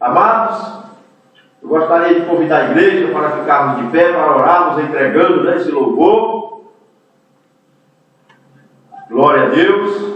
Amados, eu gostaria de convidar a igreja para ficarmos de pé, para orarmos, entregando esse louvor. Glória a Deus.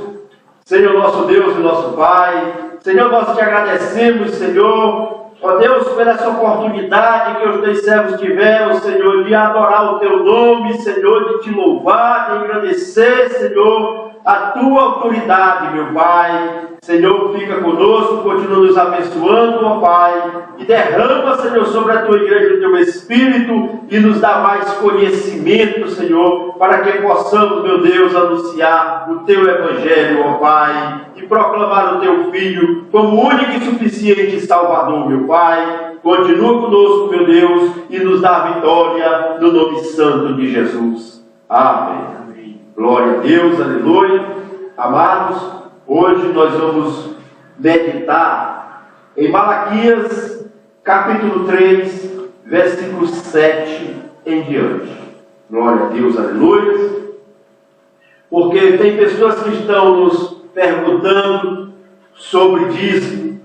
Senhor nosso Deus e nosso Pai, Senhor, nós te agradecemos, Senhor, ó Deus, por essa oportunidade que os teus servos tiveram, Senhor, de adorar o teu nome, Senhor, de te louvar, de agradecer, Senhor, a tua autoridade, meu Pai. Senhor, fica conosco, continua nos abençoando, ó Pai, e derrama, Senhor, sobre a tua igreja o teu Espírito e nos dá mais conhecimento, Senhor, para que possamos, meu Deus, anunciar o teu Evangelho, ó Pai, e proclamar o teu Filho como único e suficiente Salvador, meu Pai. Continua conosco, meu Deus, e nos dá a vitória no nome santo de Jesus. Amém. Glória a Deus, aleluia. Amados, hoje nós vamos meditar em Malaquias, capítulo 3, versículo 7 em diante. Glória a Deus, aleluia. Porque tem pessoas que estão nos perguntando sobre dízimo,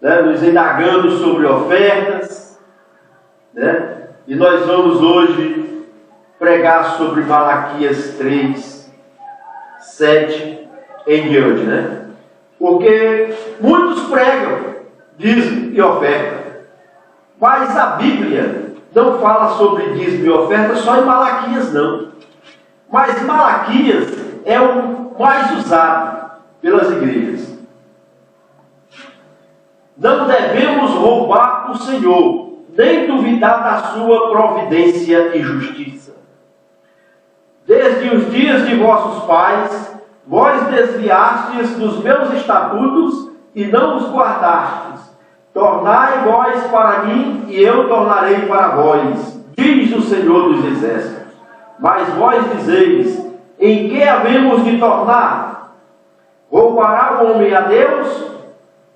né? Nos indagando sobre ofertas, né? E nós vamos hoje pregar sobre Malaquias 3, 7 em diante, né? Porque muitos pregam dízimo e oferta, mas a Bíblia não fala sobre dízimo e oferta só em Malaquias, não. Mas Malaquias é o mais usado pelas igrejas. Não devemos roubar o Senhor, nem duvidar da sua providência e justiça. Desde os dias de vossos pais, vós desviastes dos meus estatutos e não os guardastes. Tornai vós para mim, e eu tornarei para vós, diz o Senhor dos Exércitos. Mas vós dizeis, em que havemos de tornar? Roubará o homem a Deus?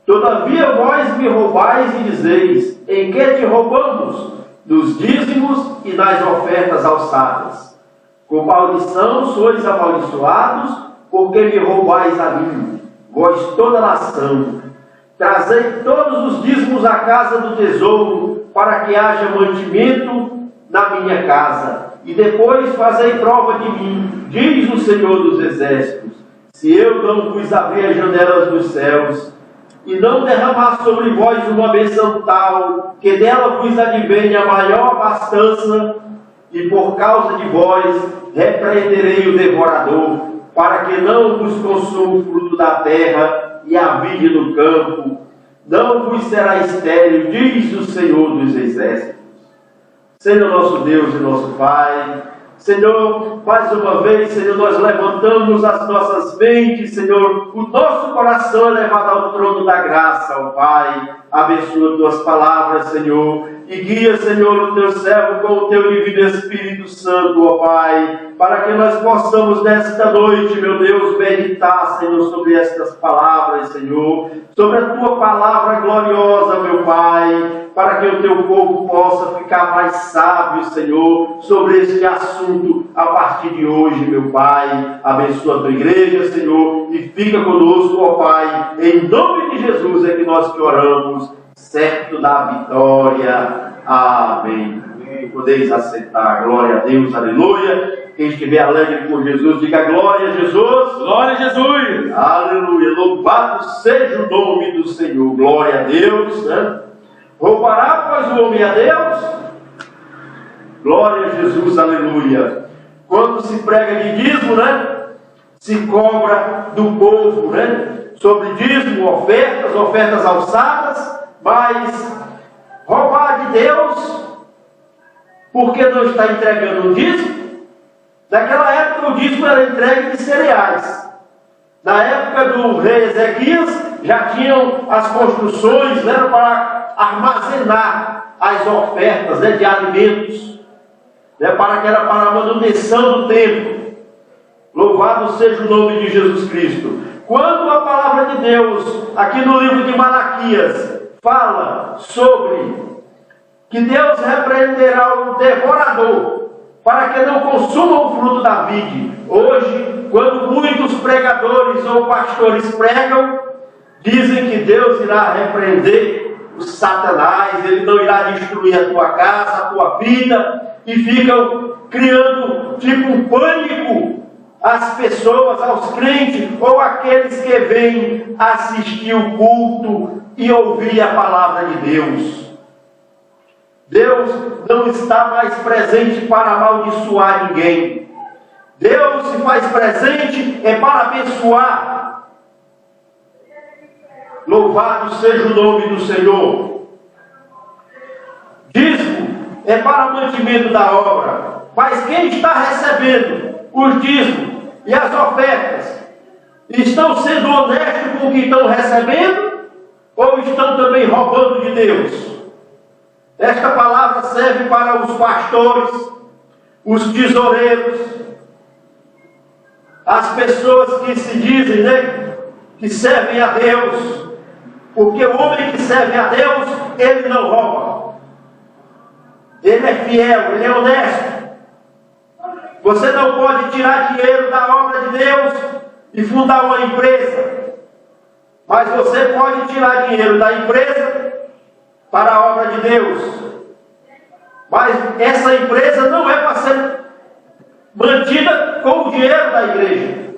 Todavia vós me roubais e dizeis, em que te roubamos? Nos dízimos e nas ofertas alçadas. Com maldição sois amaldiçoados, porque me roubais a mim, vós toda nação. Trazei todos os dízimos à casa do tesouro, para que haja mantimento na minha casa. E depois fazei prova de mim, diz o Senhor dos Exércitos, se eu não vos abrir as janelas dos céus, e não derramar sobre vós uma bênção tal, que dela vos advenha a maior abastança, e por causa de vós repreenderei o devorador, para que não vos consuma o fruto da terra e a vide do campo. Não vos será estéril, diz o Senhor dos Exércitos. Senhor nosso Deus e nosso Pai, Senhor, mais uma vez, Senhor, nós levantamos as nossas mentes, Senhor, o nosso coração é levado ao trono da graça, ó Pai. Abençoa tuas palavras, Senhor, e guia, Senhor, o teu servo com o teu divino Espírito Santo, ó Pai, para que nós possamos nesta noite, meu Deus, meditar, Senhor, sobre estas palavras, Senhor, sobre a tua palavra gloriosa, meu Pai, para que o teu povo possa ficar mais sábio, Senhor, sobre este assunto a partir de hoje, meu Pai. Abençoa a tua igreja, Senhor, e fica conosco, ó Pai. Em nome de Jesus é que nós te oramos, certo da vitória. Amém. Podeis assentar. Glória a Deus, aleluia. Quem estiver alegre por Jesus, diga glória a Jesus. Glória a Jesus. Aleluia. Louvado seja o nome do Senhor. Glória a Deus, né? Roubará, pois, o homem a Deus? Glória a Jesus, aleluia. Quando se prega de dízimo, né? Se cobra do povo, né? Sobre dízimo, ofertas alçadas, mas roubar de Deus, porque não está entregando o dízimo? Naquela época o dízimo era entregue de cereais. Na época do rei Ezequias, já tinham as construções, né, para armazenar as ofertas, né, de alimentos, né, para a manutenção do templo. Louvado seja o nome de Jesus Cristo. Quando a palavra de Deus, aqui no livro de Malaquias, fala sobre que Deus repreenderá o devorador, para que não consuma o fruto da vide. Hoje, quando muitos pregadores ou pastores pregam, Dizem que Deus irá repreender o Satanás, ele não irá destruir a tua casa, a tua vida, e ficam criando tipo um pânico às pessoas, aos crentes, ou aqueles que vêm assistir o culto e ouvir a palavra de Deus. Deus não está mais presente para amaldiçoar ninguém. Deus se faz presente para abençoar. Louvado seja o nome do Senhor. Dízimo é para mantimento da obra. Mas quem está recebendo os dízimos e as ofertas, estão sendo honestos com o que estão recebendo? Ou estão também roubando de Deus? Esta palavra serve para os pastores, os tesoureiros, as pessoas que se dizem, que servem a Deus. Porque o homem que serve a Deus, ele não rouba. Ele é fiel, ele é honesto. Você não pode tirar dinheiro da obra de Deus e fundar uma empresa. Mas você pode tirar dinheiro da empresa para a obra de Deus. Mas essa empresa não é para ser mantida com o dinheiro da igreja.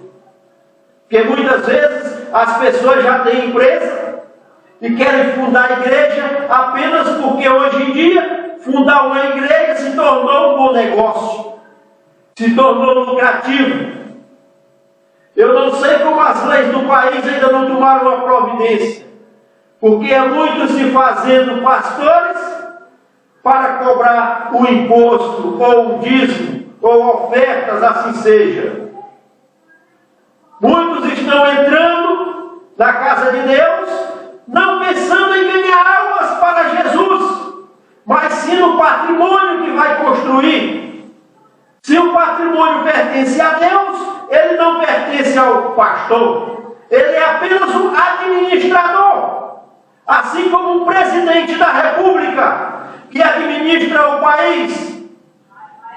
Porque muitas vezes as pessoas já têm empresa e querem fundar a igreja apenas porque hoje em dia fundar uma igreja se tornou um bom negócio, se tornou lucrativo. Eu não sei como as leis do país ainda não tomaram uma providência, porque é muito se fazendo pastores para cobrar o imposto, ou o dízimo, ou ofertas, assim seja. Muitos estão entrando na casa de Deus, não pensando em ganhar almas para Jesus, mas sim no patrimônio que vai construir. Se o patrimônio pertence a Deus, ele não pertence ao pastor. Ele é apenas um administrador. Assim como o presidente da república, que administra o país.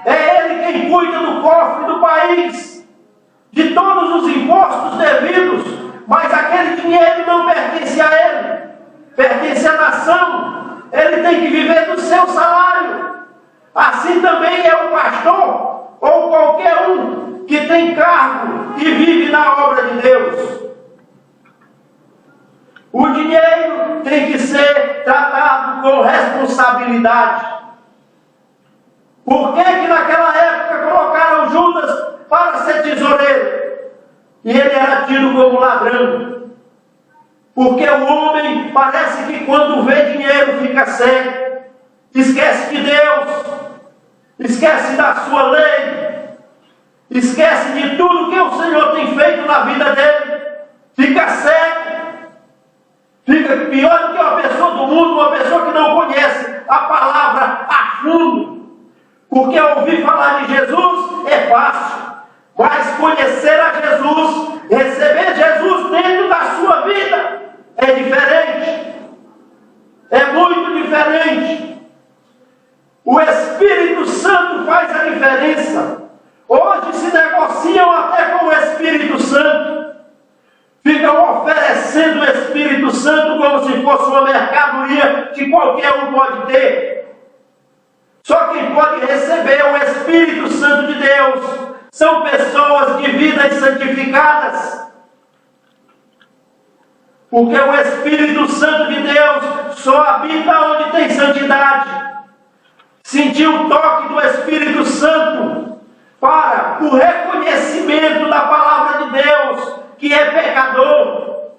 É ele quem cuida do cofre do país, de todos os impostos devidos. Mas aquele dinheiro não pertence a ele, pertence à nação. Ele tem que viver do seu salário. Assim também é o pastor, ou qualquer um que tem cargo e vive na obra de Deus. O dinheiro tem que ser tratado com responsabilidade. Por que naquela época colocaram Judas para ser tesoureiro? E ele era tido como ladrão. Porque o homem parece que quando vê dinheiro fica cego. Esquece de Deus. Esquece da sua lei. Esquece de tudo que o Senhor tem feito na vida dele. Fica cego. Fica pior do que uma pessoa do mundo, uma pessoa que não conhece a palavra a fundo. Porque ouvir falar de Jesus é fácil. Mas conhecer a Jesus, receber Jesus dentro da sua vida, é diferente. É muito diferente. O Espírito Santo faz a diferença. Hoje se negociam até com o Espírito Santo. Ficam oferecendo o Espírito Santo como se fosse uma mercadoria que qualquer um pode ter. Só quem pode receber o Espírito Santo de Deus são pessoas de vidas santificadas. Porque o Espírito Santo de Deus só habita onde tem santidade. Sentir o toque do Espírito Santo para o reconhecimento da palavra de Deus, que é pecador,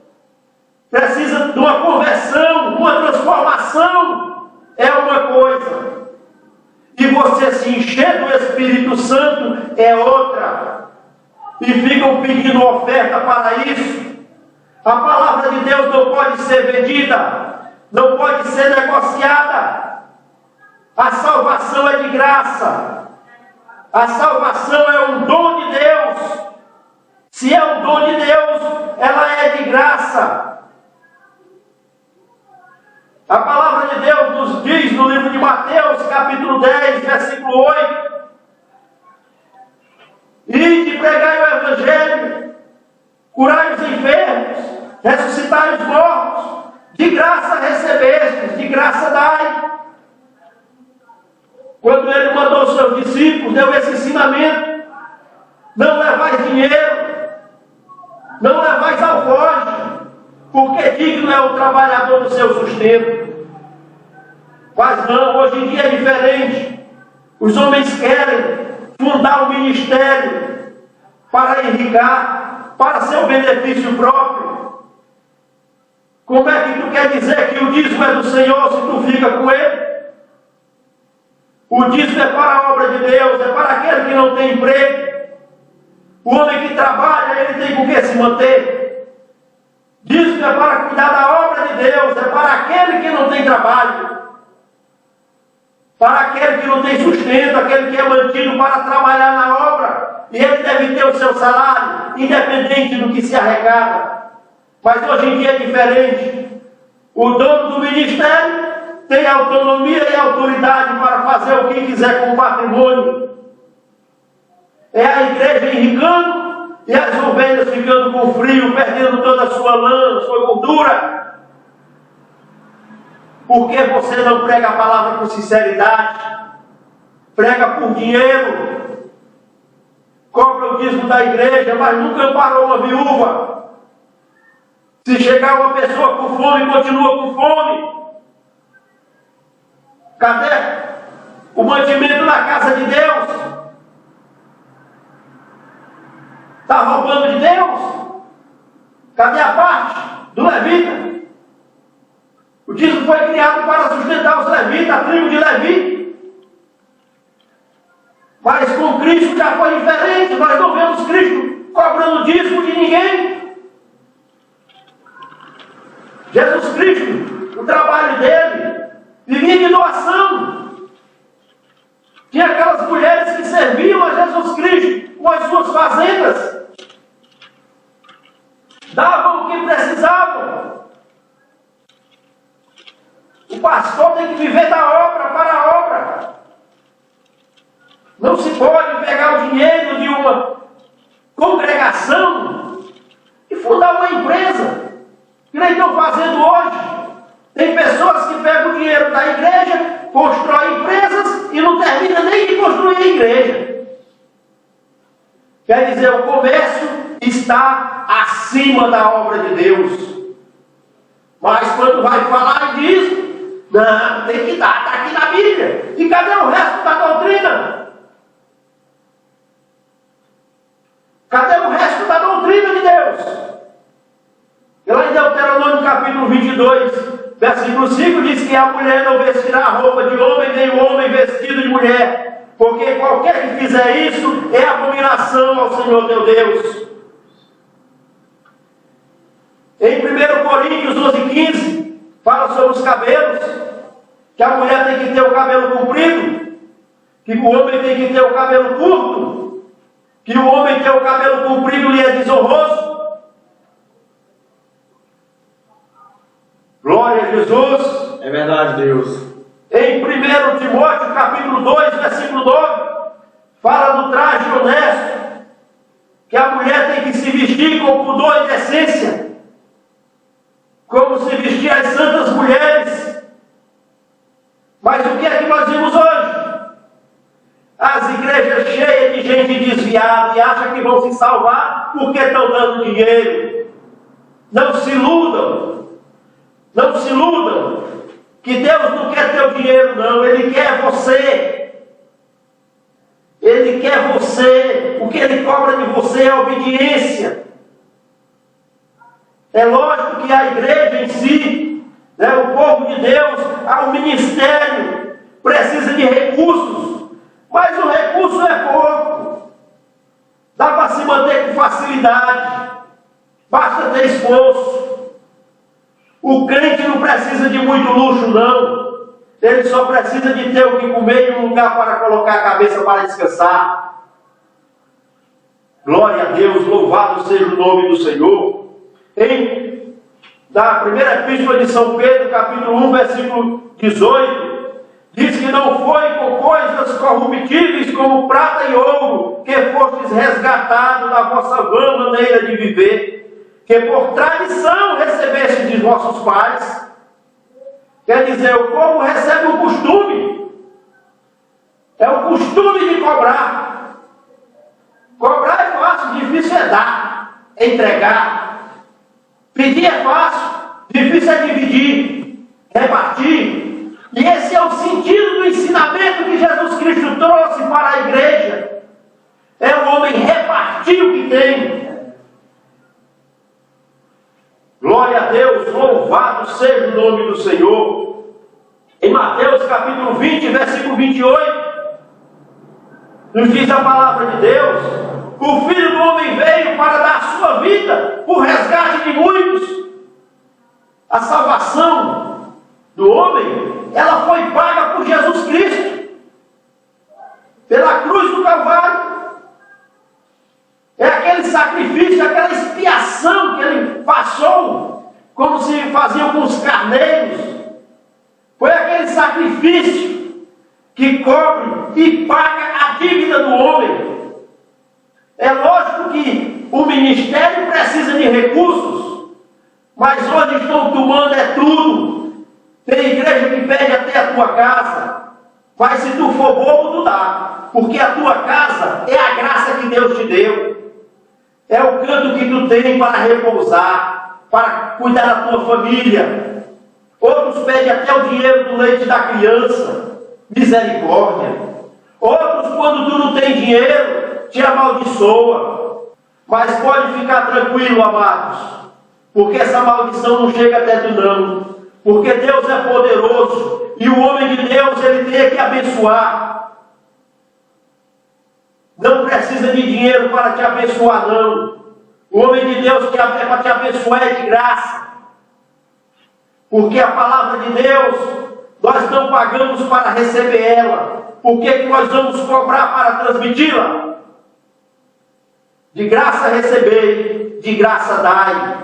precisa de uma conversão, uma transformação, é uma coisa. E você se encher do Espírito Santo é outra. E ficam pedindo oferta para isso. A palavra de Deus não pode ser vendida, não pode ser negociada. A salvação é de graça. A salvação é um dom de Deus. Se é um dom de Deus, ela é de graça. A palavra de Deus nos diz no livro de Mateus, capítulo 10, versículo 8: Ide, pregai o Evangelho, curai os enfermos, ressuscitai os mortos, de graça recebestes, de graça dai. Quando ele mandou os seus discípulos, deu esse ensinamento: não levais dinheiro, não levais alforje, porque digno é o trabalhador do seu sustento. Mas não, hoje em dia é diferente. Os homens querem fundar um ministério para enricar, para seu benefício próprio. Como é que tu quer dizer que o dízimo é do Senhor se tu fica com ele? O dízimo é para a obra de Deus, é para aquele que não tem emprego. O homem que trabalha, ele tem com que se manter. Dízimo é para cuidar da obra de Deus, é para aquele que não tem trabalho, para aquele que não tem sustento, aquele que é mantido para trabalhar na obra. E ele deve ter o seu salário, independente do que se arrecada. Mas hoje em dia é diferente. O dono do ministério tem autonomia e autoridade para fazer o que quiser com o patrimônio. É a igreja enricando e as ovelhas ficando com frio, perdendo toda a sua lã, sua gordura. Porque você não prega a palavra com sinceridade, prega por dinheiro, cobra o dízimo da igreja, mas nunca amparou uma viúva. Se chegar uma pessoa com fome, continua com fome. Cadê o mantimento na casa de Deus? Está roubando de Deus? Cadê a parte do levita? O dízimo foi criado para sustentar os levitas, a tribo de Levi. Mas com Cristo já foi diferente. Nós não vemos Cristo cobrando dízimo de ninguém. Jesus Cristo, o trabalho dele, vivia de doação. Tinha aquelas mulheres que serviam a Jesus Cristo com as suas fazendas. Davam o que precisavam. O pastor tem que viver da obra, para a obra. Não se pode pegar o dinheiro de uma congregação e fundar uma empresa, que nem estão fazendo hoje. Tem pessoas que pegam o dinheiro da igreja, constroem empresas e não terminam nem de construir a igreja. Quer dizer, o comércio está acima da obra de Deus. Mas quando vai falar disso, não, tem que dar, está aqui na Bíblia. E cadê o resto da doutrina? Cadê o resto da doutrina de Deus? E lá em Deuteronômio capítulo 22, versículo 5 diz que a mulher não vestirá a roupa de homem, nem o homem vestido de mulher, porque qualquer que fizer isso é abominação ao Senhor teu Deus. Em 1 Coríntios 12:15, fala sobre os cabelos, que a mulher tem que ter o cabelo comprido, que o homem tem que ter o cabelo curto, que o homem ter o cabelo comprido lhe é desonroso. Glória a Jesus. É verdade, Deus. Em 1 Timóteo capítulo 2, versículo 9, fala do traje honesto, que a mulher tem que se vestir com pudor e decência, como se vestia as santas mulheres. Mas o que é que nós vimos hoje? As igrejas cheias de gente desviada e acham que vão se salvar porque estão dando dinheiro. Não se iludam. Não se iludam, que Deus não quer teu dinheiro, não. Ele quer você. Ele quer você. O que Ele cobra de você é obediência. É lógico que a igreja em si, né, o povo de Deus, o ministério, precisa de recursos. Mas o recurso é pouco. Dá para se manter com facilidade. Basta ter esforço. O crente não precisa de muito luxo, não. Ele só precisa de ter o que comer e um lugar para colocar a cabeça para descansar. Glória a Deus, louvado seja o nome do Senhor. Da primeira epístola de São Pedro, capítulo 1, versículo 18, diz que não foi com coisas corruptíveis como prata e ouro que fostes resgatados da vossa vã maneira de viver, que por tradição recebeste de vossos pais. Quer dizer, o povo recebe o costume. É o costume de cobrar. Cobrar é fácil, difícil é dar, é entregar. Pedir é fácil, difícil é dividir, repartir. E esse é o sentido do ensinamento que Jesus Cristo trouxe para a igreja. É o homem repartir o que tem. Glória a Deus, louvado seja o nome do Senhor. Em Mateus capítulo 20, versículo 28, nos diz a palavra de Deus: o Filho do Homem veio para dar a sua vida por resgate de muitos. A salvação do homem, ela foi paga por Jesus Cristo, pela cruz do Calvário. É aquele sacrifício, aquela expiação que ele passou, como se faziam com os carneiros. Foi aquele sacrifício que cobre e paga a dívida do homem. É lógico que o ministério precisa de recursos, mas hoje estão tomando tudo. Tem igreja que pede até a tua casa, mas se tu for bobo, tu dá, porque a tua casa é a graça que Deus te deu. É o canto que tu tem para repousar, para cuidar da tua família. Outros pedem até o dinheiro do leite da criança. Misericórdia. Outros, quando tu não tem dinheiro, te amaldiçoa. Mas pode ficar tranquilo, amados, porque essa maldição não chega até tu não. Porque Deus é poderoso e o homem de Deus, ele tem que abençoar. Não precisa de dinheiro para te abençoar, não. O homem de Deus que é para te abençoar é de graça. Porque a palavra de Deus, nós não pagamos para receber ela. Por que nós vamos cobrar para transmiti-la? De graça recebei, de graça dai.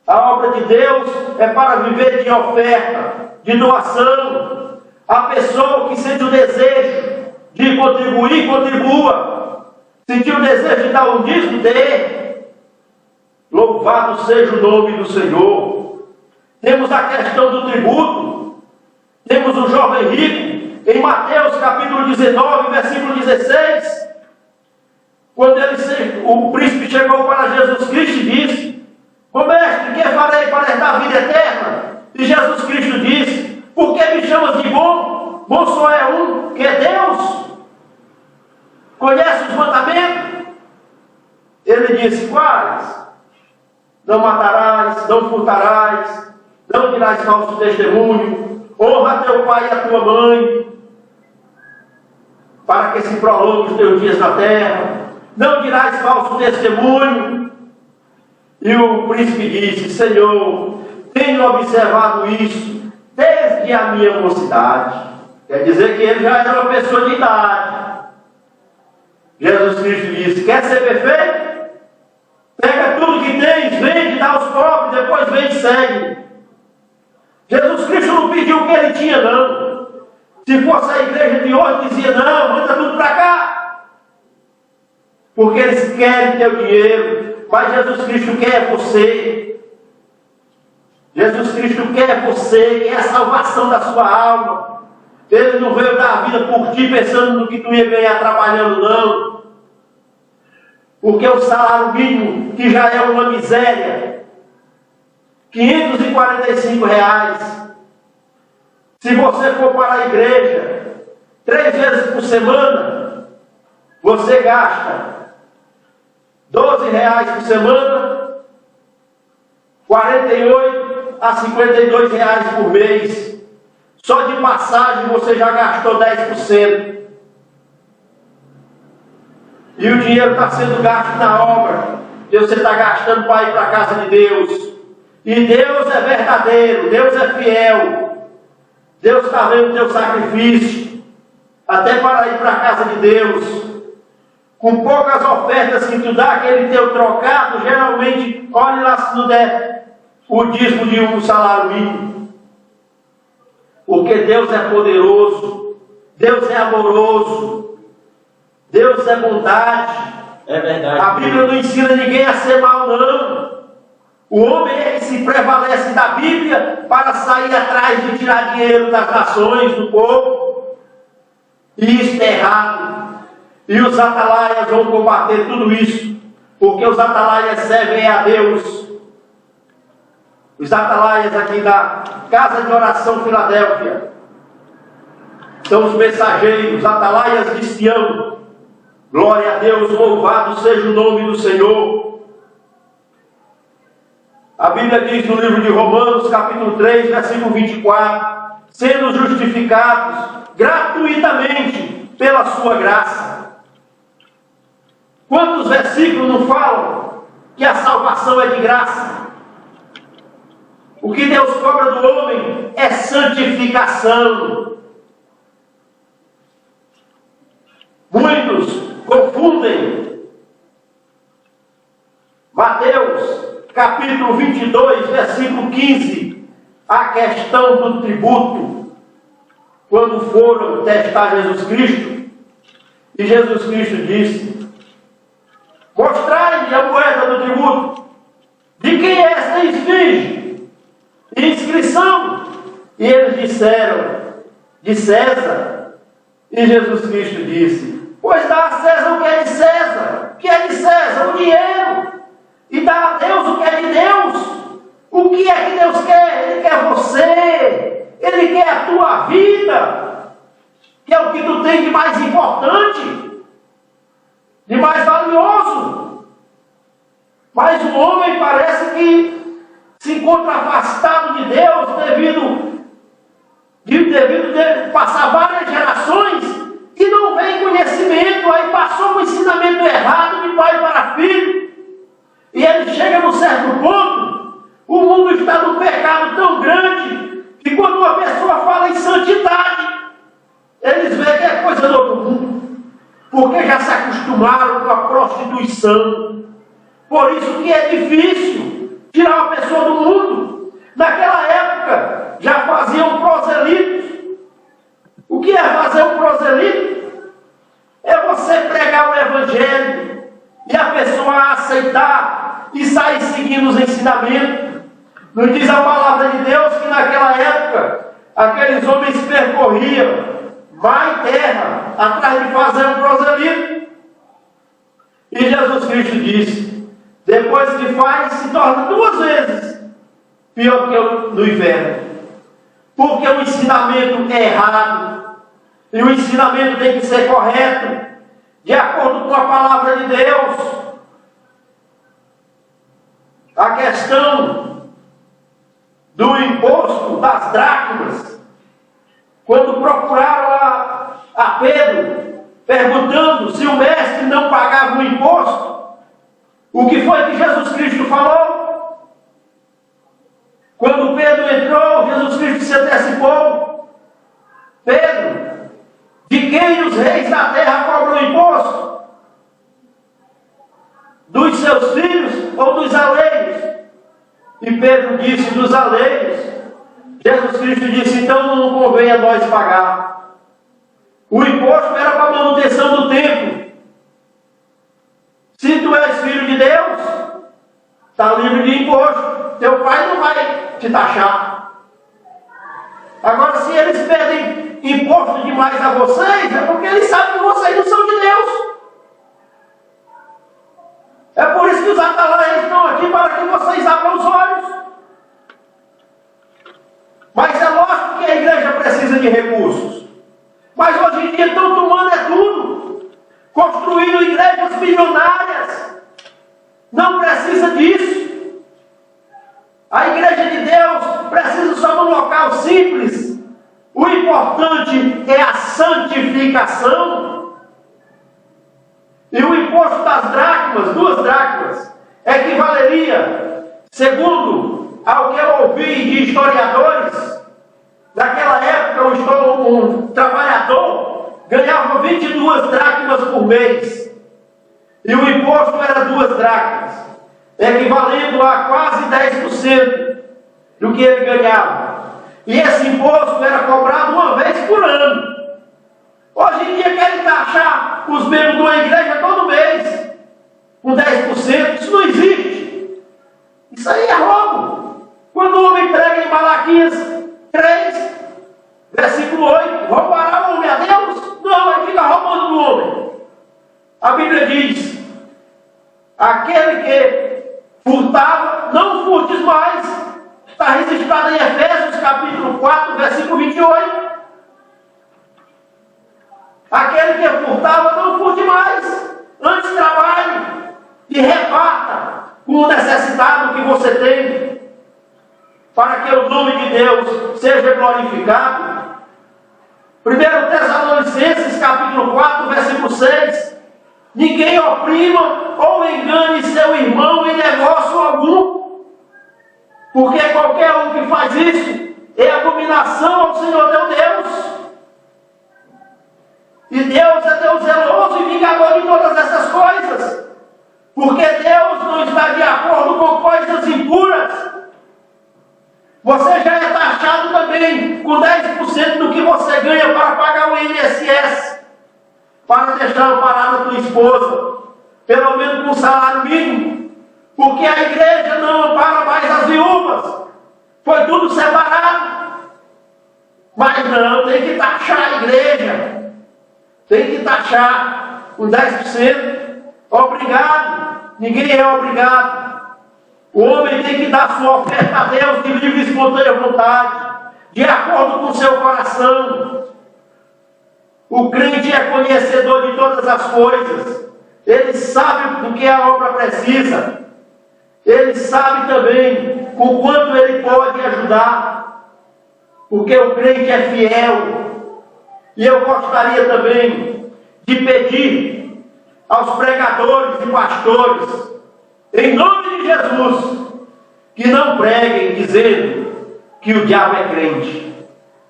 A obra de Deus é para viver de oferta, de doação. A pessoa que sente o desejo de contribuir, contribua. Sentiu o desejo de dar um dízimo, dê. Louvado seja o nome do Senhor. Temos a questão do tributo. Temos o jovem rico, em Mateus capítulo 19, versículo 16. Quando o príncipe chegou para Jesus Cristo e disse: "Ô mestre, que farei para herdar a vida eterna?" E Jesus Cristo disse: "Por que me chamas de bom? Bom só é um, que é Deus. Conhece os mandamentos?" Ele disse: "Quais? Não matarás, não furtarás, não dirás falso testemunho, honra teu pai e a tua mãe, para que se prolongue os teus dias na terra, não dirás falso testemunho." E o príncipe disse: "Senhor, tenho observado isso desde a minha mocidade." Quer dizer que ele já era uma pessoa de idade. Jesus Cristo disse: "Quer ser perfeito? Pega tudo que tens, vende, dá aos pobres, depois vem e segue." Jesus Cristo não pediu o que ele tinha, não. Se fosse a igreja de hoje, dizia: "Não, manda tudo para cá." Porque eles querem teu dinheiro, mas Jesus Cristo quer você. Jesus Cristo quer você, quer a salvação da sua alma. Ele não veio dar a vida por ti pensando no que tu ia ganhar trabalhando, não. Porque o salário mínimo, que já é uma miséria, R$545. Se você for para a igreja 3 vezes por semana, você gasta R$12 por semana, 48 a R$52 por mês. Só de passagem você já gastou 10%. E o dinheiro está sendo gasto na obra que você está gastando para ir para a casa de Deus. E Deus é verdadeiro, Deus é fiel. Deus está vendo o teu sacrifício, até para ir para a casa de Deus. Com poucas ofertas que tu dá, aquele teu trocado, geralmente, olhe lá se não der o dízimo de um salário mínimo. Porque Deus é poderoso, Deus é amoroso, Deus é bondade, É verdade. A Bíblia não ensina ninguém a ser mal, não. O homem é que se prevalece da Bíblia para sair atrás de tirar dinheiro das nações, do povo. E isso é errado. E os atalaias vão combater tudo isso, porque os atalaias servem a Deus. Os atalaias aqui da Casa de Oração Filadélfia são os mensageiros, atalaias de Sião. Glória a Deus, louvado seja o nome do Senhor. A Bíblia diz no livro de Romanos, capítulo 3, versículo 24, sendo justificados gratuitamente pela sua graça. Quantos versículos não falam que a salvação é de graça? O que Deus cobra do homem é santificação. Muitos confundem Mateus capítulo 22, versículo 15, a questão do tributo, quando foram testar Jesus Cristo, e Jesus Cristo disse: mostrai-me a moeda do tributo. De quem é esta esfinge? Inscrição. E eles disseram: de César. E Jesus Cristo disse: pois dá a César o que é de César. O que é de César? O dinheiro. E dá a Deus o que é de Deus. O que é que Deus quer? Ele quer você. Ele quer a tua vida, que é o que tu tem de mais importante, de mais valioso. Mas o homem parece que se encontra afastado de Deus devido a passar várias gerações e não vem conhecimento. Aí passou um ensinamento errado de pai para filho. E ele chega num certo ponto, o mundo está num pecado tão grande, que quando uma pessoa fala em santidade, eles veem que é coisa do outro mundo, porque já se acostumaram com a prostituição. Por isso que é difícil tirar uma pessoa do mundo. Naquela época, já faziam proselitos. O que é fazer um proselito? É você pregar o Evangelho e a pessoa aceitar e sair seguindo os ensinamentos. Nos diz a palavra de Deus que naquela época aqueles homens percorriam mar e terra atrás de fazer um proselito. E Jesus Cristo disse: depois que faz, se torna 2 vezes pior que no inferno. Porque o ensinamento é errado. E o ensinamento tem que ser correto, de acordo com a palavra de Deus. A questão do imposto das dracmas, quando procuraram a Pedro, perguntando se o mestre não pagava o imposto, o que foi que Jesus Cristo falou? Quando Pedro entrou, Jesus Cristo se antecipou: Pedro, de quem os reis da terra cobram imposto? Dos seus filhos ou dos alheios? E Pedro disse: dos alheios. Jesus Cristo disse: então não convém a nós pagar. O imposto era para a manutenção do templo. Se tu és filho de Deus, está livre de imposto. Teu pai não vai te taxar. Agora, se eles pedem imposto demais a vocês, é porque eles sabem que vocês não são de Deus. É por isso que os atalaias estão aqui, para que vocês abram os olhos. Mas é lógico que a igreja precisa de recursos. Mas hoje em dia estão tomando tudo. Construindo igrejas milionárias. Não precisa disso. A igreja de Deus precisa só de um local simples. O importante é a santificação. E o imposto das dracmas, 2 dracmas, equivaleria, segundo ao que eu ouvi de historiadores, naquela época um trabalhador ganhava 22 dracmas por mês. E o imposto era 2 dracmas, equivalendo a quase 10% do que ele ganhava. E esse imposto era cobrado 1 vez por ano. Hoje em dia querem taxar os membros de uma igreja todo mês. com 10%, isso não existe. Isso aí é roubo. Quando o homem prega em Malaquias 3, versículo 8, roubará o homem a Deus? Não, ele fica roubando do homem. A Bíblia diz, aquele que furtava, não furtes mais. Está registrado em Efésios capítulo 4, versículo 28. Aquele que furtava, não furte mais. Antes trabalhe e reparta com o necessitado que você tem, para que o nome de Deus seja glorificado. 1 Tessalonicenses capítulo 4, versículo 6. Ninguém oprima ou engane seu irmão em negócio algum, porque qualquer um que faz isso é abominação ao Senhor teu Deus. E Deus é Deus zeloso e vingador de todas essas coisas, porque Deus não está de acordo com coisas impuras. Você já é taxado também com 10% do que você ganha para pagar o INSS, para deixar amparada a tua esposa, pelo menos com um salário mínimo, porque a igreja não ampara mais as viúvas, foi tudo separado. Mas não, tem que taxar a igreja, tem que taxar com 10%. Obrigado, ninguém é obrigado. O homem tem que dar sua oferta a Deus de livre e espontânea vontade, de acordo com o seu coração. O crente é conhecedor de todas as coisas. Ele sabe do que a obra precisa. Ele sabe também o quanto ele pode ajudar. Porque o crente é fiel. E eu gostaria também de pedir aos pregadores e pastores, em nome de Jesus, que não preguem dizendo que o diabo é crente.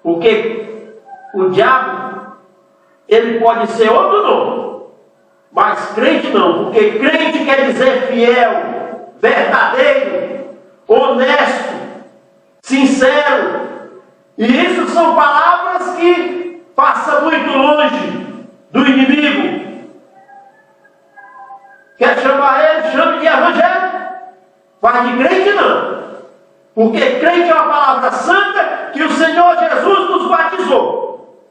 Porque o diabo, ele pode ser outro nome, mas crente não. Porque crente quer dizer fiel, verdadeiro, honesto, sincero. E isso são palavras que passam muito longe do inimigo. Quer chamar ele? Chame de evangelho. Mas de crente não. Porque crente é uma palavra santa que o Senhor Jesus nos batizou.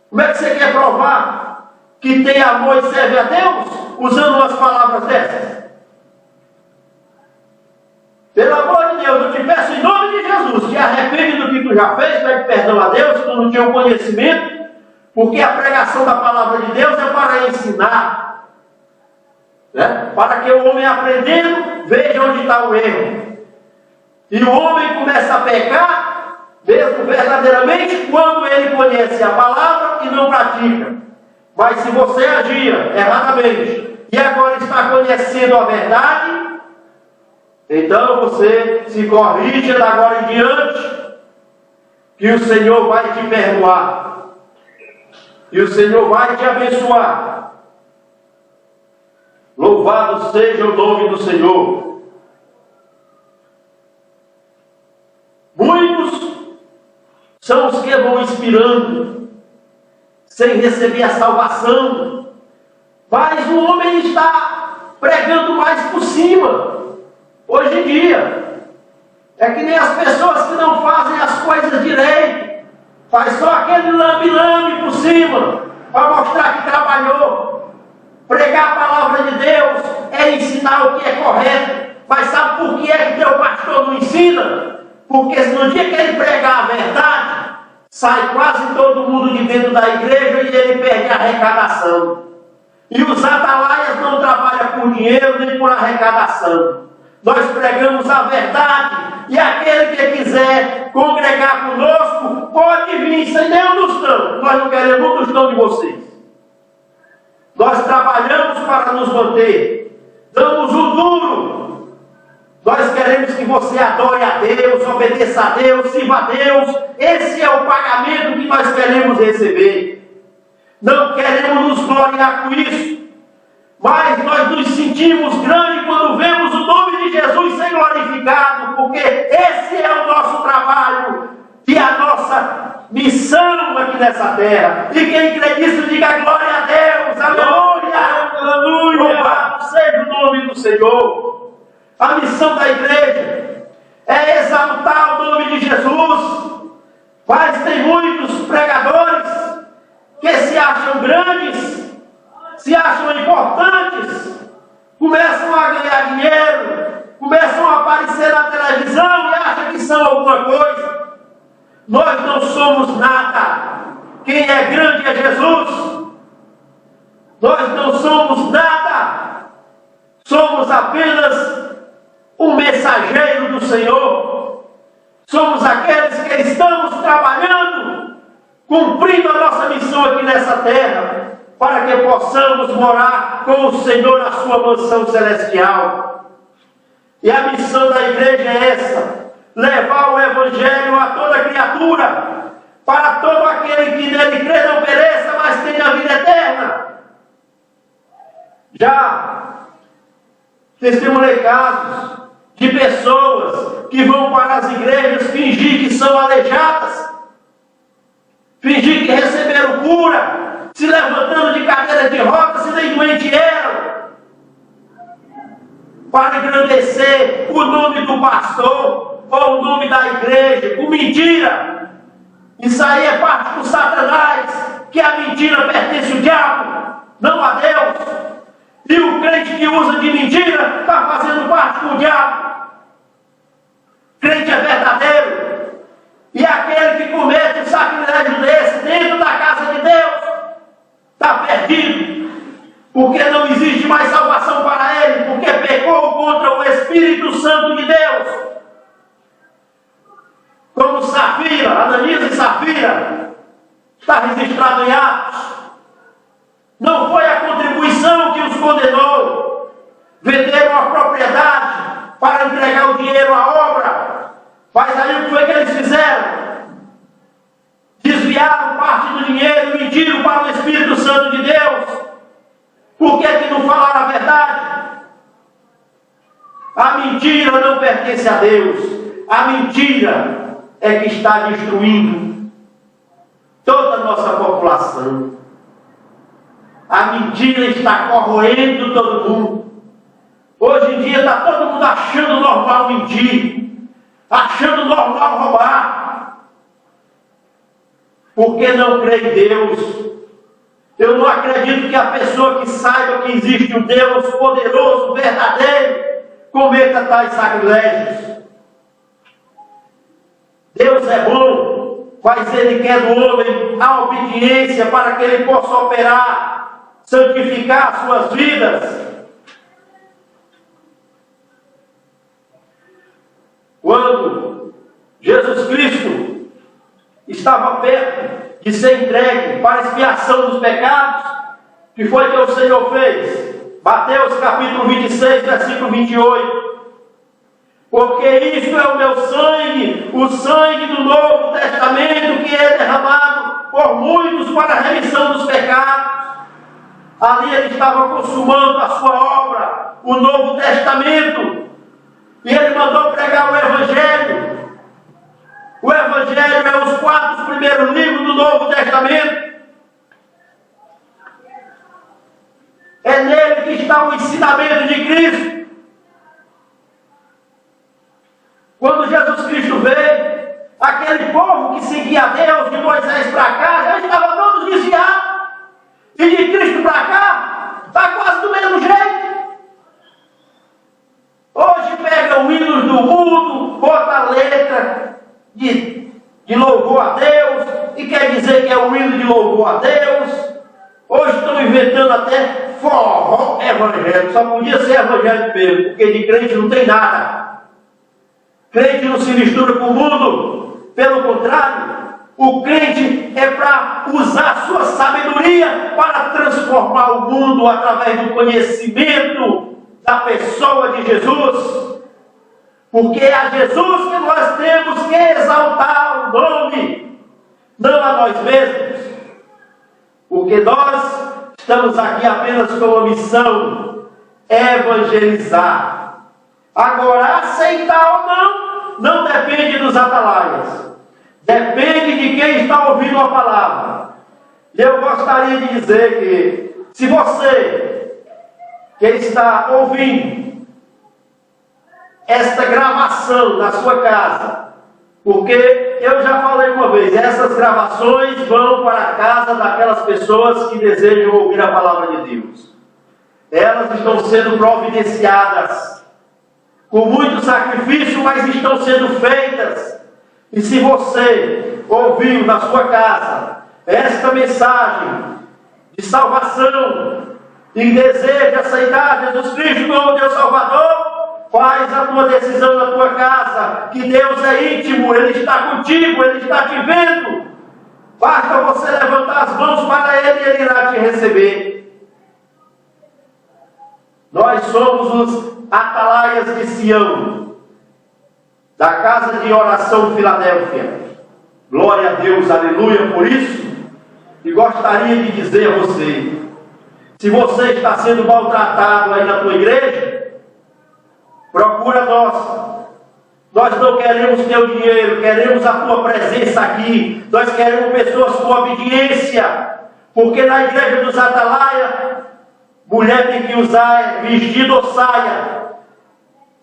Como é que você quer provar que tem amor e serve a Deus usando umas palavras dessas? Pelo amor de Deus, eu te peço em nome de Jesus, te arrepende do que tu já fez, pede perdão a Deus, tu não tinha o conhecimento, porque a pregação da palavra de Deus é para ensinar, né? Para que o homem aprendendo, veja onde está o erro. E o homem começa a pecar, mesmo verdadeiramente, quando ele conhece a palavra e não pratica. Mas se você agia erradamente, e agora está conhecendo a verdade, então você se corrige da agora em diante, que o Senhor vai te perdoar, e o Senhor vai te abençoar. Louvado seja o nome do Senhor. Muitos são os que vão inspirando, sem receber a salvação, mas o homem está pregando mais por cima. Hoje em dia, é que nem as pessoas que não fazem as coisas direito, faz só aquele lambe-lambe por cima, para mostrar que trabalhou. Pregar a palavra de Deus é ensinar o que é correto, mas sabe por que é que teu pastor não ensina? Porque no dia que ele pregar a verdade, sai quase todo mundo de dentro da igreja e ele perde a arrecadação. E os atalaias não trabalham por dinheiro nem por arrecadação. Nós pregamos a verdade, e aquele que quiser congregar conosco, pode vir sem nenhum tostão. Nós não queremos um tostão de vocês. Nós trabalhamos para nos manter, damos o duro. Nós queremos que você adore a Deus, obedeça a Deus, sirva a Deus. Esse é o pagamento que nós queremos receber. Não queremos nos gloriar com isso. Mas nós nos sentimos grandes quando vemos o nome de Jesus ser glorificado, porque esse é o nosso trabalho e a nossa missão aqui nessa terra. E quem crê nisso, diga glória a Deus, aleluia! Aleluia! Louvado seja o nome do Senhor. A missão da igreja é exaltar o nome de Jesus. Mas tem muitos pregadores que se acham grandes, se acham importantes, começam a ganhar dinheiro, começam a aparecer na televisão e acham que são alguma coisa. Nós não somos nada. Quem é grande é Jesus. Nós não somos nada. Somos apenas um mensageiro do Senhor. Somos aqueles que estamos trabalhando, cumprindo a nossa missão aqui nessa terra, para que possamos morar com o Senhor na sua mansão celestial. E a missão da igreja é essa: levar o Evangelho a toda criatura, para todo aquele que nele crê não pereça, mas tenha a vida eterna. Já testemunhei casos de pessoas que vão para as igrejas fingir que são aleijadas, fingir que receberam cura, se levantando de cadeira de rodas e nem doente eram, para engrandecer o nome do pastor ou o nome da igreja, com mentira. Isso aí é parte do Satanás, que a mentira pertence ao diabo, não a Deus. E o crente que usa de mentira está fazendo parte do diabo. Crente é verdadeiro. E aquele que comete um sacrilégio desse dentro da casa de Deus está perdido. Porque não existe mais salvação para ele, porque pecou contra o Espírito Santo de Deus. Como Safira, Ananias e Safira, está registrado em Atos. Não foi a contribuição que os condenou. Venderam a propriedade para entregar o dinheiro à obra. Mas aí o que foi que eles fizeram? Desviaram parte do dinheiro e mentiram para o Espírito Santo de Deus. Por que não falaram a verdade? A mentira não pertence a Deus. A mentira é que está destruindo toda a nossa população. A mentira está corroendo todo mundo. Hoje em dia está todo mundo achando normal mentir, achando normal roubar, porque não crê em Deus. Eu não acredito que a pessoa que saiba que existe um Deus poderoso, verdadeiro, cometa tais sacrilégios. Deus é bom, mas Ele quer do homem a obediência para que ele possa operar, santificar as suas vidas. Quando Jesus Cristo estava perto de ser entregue para a expiação dos pecados, que foi que o Senhor fez? Mateus capítulo 26, versículo 28. Porque isto é o meu sangue, o sangue do Novo Testamento, que é derramado por muitos para a remissão dos pecados. Ali ele estava consumando a sua obra, o Novo Testamento. E ele mandou pregar o Evangelho. O Evangelho é os 4 primeiros livros do Novo Testamento. É nele que está o ensinamento de Cristo. Quando Jesus Cristo veio, aquele povo que seguia a Deus de Moisés para cá, já estava todos desviados. E de Cristo para cá, está quase do mesmo jeito. Hoje pega o hino do mundo, bota a letra de louvor a Deus, e quer dizer que é o hino de louvor a Deus. Hoje estão inventando até forró evangélico, só podia ser evangélico mesmo, porque de crente não tem nada. Crente não se mistura com o mundo, pelo contrário, o crente é para usar sua sabedoria para transformar o mundo através do conhecimento da pessoa de Jesus. Porque é a Jesus que nós temos que exaltar o nome, não a nós mesmos. Porque nós estamos aqui apenas com a missão evangelizar. Agora, aceitar ou não depende dos atalaias. Depende de quem está ouvindo a palavra. E eu gostaria de dizer que, se você que está ouvindo esta gravação na sua casa, porque eu já falei uma vez, essas gravações vão para a casa daquelas pessoas que desejam ouvir a palavra de Deus. Elas estão sendo providenciadas com muito sacrifício, mas estão sendo feitas. E se você ouviu na sua casa esta mensagem de salvação e deseja aceitar Jesus Cristo como teu Salvador, faz a tua decisão na tua casa, que Deus é íntimo, Ele está contigo, Ele está te vendo. Basta você levantar as mãos para Ele e Ele irá te receber. Nós somos os atalaias de Sião, da casa de oração Filadélfia. Glória a Deus, aleluia por isso. E gostaria de dizer a você, se você está sendo maltratado aí na tua igreja, procura nós. Nós não queremos teu dinheiro, queremos a tua presença aqui. Nós queremos pessoas com obediência, porque na igreja dos atalaias, mulher tem que usar vestido ou saia.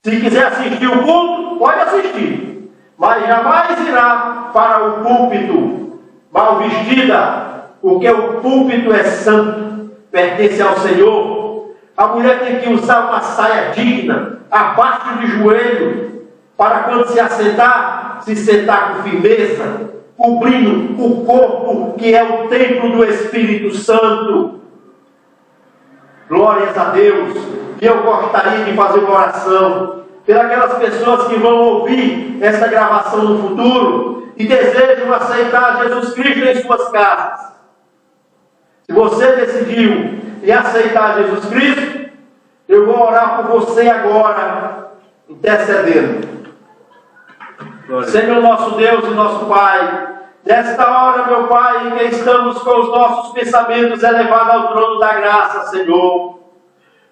Se quiser assistir o culto, pode assistir, mas jamais irá para o púlpito mal vestida, porque o púlpito é santo, pertence ao Senhor. A mulher tem que usar uma saia digna, abaixo de joelho, para quando se assentar, se sentar com firmeza, cobrindo o corpo que é o templo do Espírito Santo. Glórias a Deus. E eu gostaria de fazer uma oração pelas pessoas que vão ouvir essa gravação no futuro e desejam aceitar Jesus Cristo em suas casas. Se você decidiu em aceitar Jesus Cristo, eu vou orar por você agora, intercedendo. Senhor nosso Deus e nosso Pai, nesta hora, meu Pai, em que estamos com os nossos pensamentos elevados ao trono da graça, Senhor.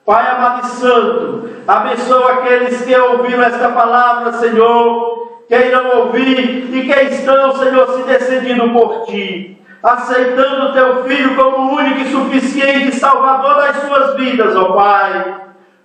Pai amado e santo, abençoa aqueles que ouviram esta palavra, Senhor, que irão ouvir e que estão, Senhor, se decidindo por Ti, aceitando o Teu Filho como único e suficiente Salvador das suas vidas, ó Pai.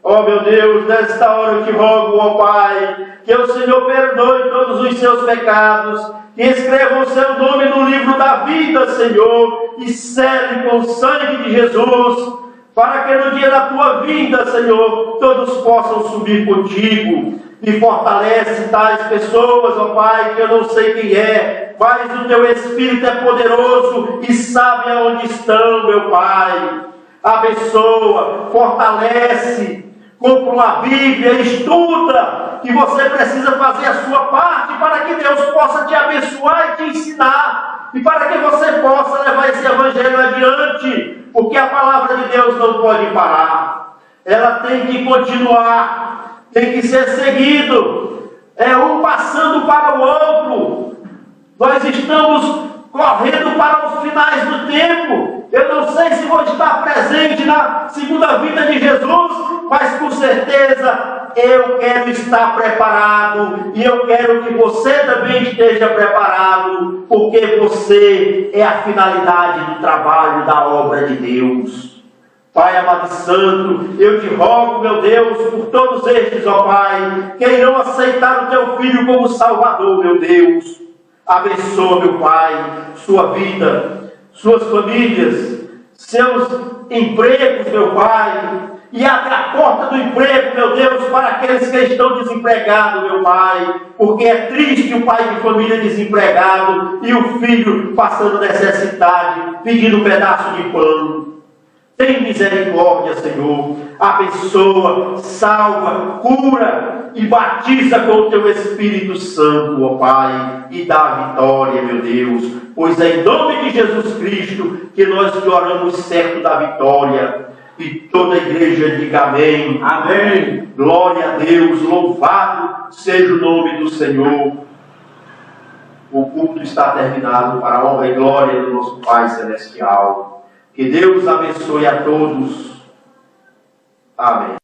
Ó meu Deus, nesta hora eu te rogo, ó Pai, que o Senhor perdoe todos os seus pecados, que escreva o seu nome no livro da vida, Senhor, e sele com o sangue de Jesus, para que no dia da tua vinda, Senhor, todos possam subir contigo. E fortalece tais pessoas, ó Pai, que eu não sei quem é, mas o teu Espírito é poderoso e sabe aonde estão, meu Pai. Abençoa, fortalece, compra uma Bíblia, estuda, que você precisa fazer a sua parte para que Deus possa te abençoar e te ensinar, e para que você possa levar esse evangelho adiante, porque a palavra de Deus não pode parar, ela tem que continuar, tem que ser seguido, é um passando para o outro. Nós estamos correndo para os finais do tempo. Eu não sei se vou estar presente na segunda vinda de Jesus, mas com certeza eu quero estar preparado, e eu quero que você também esteja preparado, porque você é a finalidade do trabalho da obra de Deus. Pai amado e santo, eu te rogo, meu Deus, por todos estes, ó Pai, que irão aceitar o teu Filho como Salvador, meu Deus. Abençoa, meu Pai, sua vida, suas famílias, seus empregos, meu Pai, e abre a porta do emprego, meu Deus, para aqueles que estão desempregados, meu Pai, porque é triste o pai de família desempregado e o filho passando necessidade, pedindo um pedaço de pão. Tem misericórdia, Senhor. Abençoa, salva, cura e batiza com o teu Espírito Santo, ó Pai, e dá a vitória, meu Deus. Pois é em nome de Jesus Cristo que nós te oramos certo da vitória. E toda a igreja diga amém. Amém. Glória a Deus, louvado seja o nome do Senhor. O culto está terminado para a honra e glória do nosso Pai Celestial. Que Deus abençoe a todos. Amém.